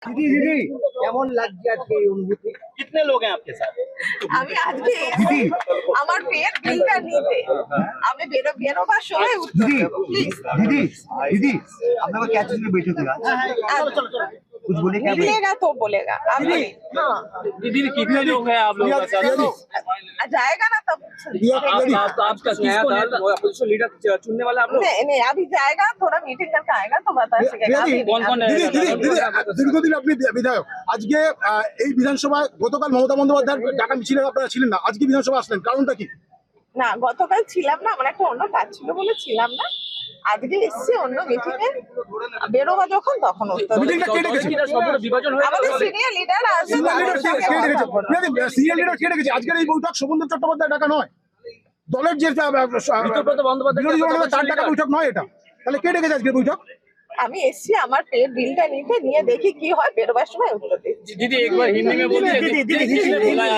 दीदी दीदी কেমন লাগছে আজকে এই অনুভূতি? कितने लोग हैं आपके साथ? আমি আজকে এসেছি আমার পেট বিলটা নিতে। আমি বেরোবার সময় উত্তর दीदी দেবো প্লিজ। दीदी दीदी आप लोग क्या चीज में बैठे थे आज कुछ बोले क्या मिलेगा तो बोलेगा। अभी हाँ दीदी कितने लोग हैं आप लोग? जाएगा ना तब। आपका किसको अपोजिशन लीडर चुनने वाला आप लोग? नहीं अभी जाएगा थोड़ा मीटिंग करके आएगा तो बता सकेगा। अभी कौन कौन দিদি দিদি দিদি দীর্ঘদিন আপনি বিধায়ক, আজকে এই বিধানসভায় গতকাল মমতা বন্দ্যোপাধ্যায়ের ডাকা মিছিলে আপনারা ছিলেন না, আজকে বিধানসভা আসলেন, কারণটা কি? না গতকাল ছিলাম না, আমার একটা অন্য কাজ ছিল বলে ছিলাম না। আজকে এসছি অন্য মিটিংয়ে, বেরোবা যখন তখন উত্তর দেবো। মিটিংটা কে ডেকেছে? সম্পূর্ণ বিভাজন হয়ে আমাদের সিনিয়র লিডার আছে, সিনিয়র লিডার কে ডেকেছে? আজকের এই বৈঠক শোভনদেব চট্টোপাধ্যায় ডাকা নয়, দলের যে ঋতুব্রত বন্দ্যোপাধ্যায় বিরোধী দলের তার ডাকা বৈঠক নয় এটা। তাহলে কে ডেকেছে আজকের বৈঠক? আমি এসছি আমার পেট বিলটা নিতে, নিয়ে দেখি কি হয়, বেরোবার সময় উত্তর দিচ্ছি। दीदी एक बार हिंदी में बोलिए। दीदी, दीदी, किसने बुलाया?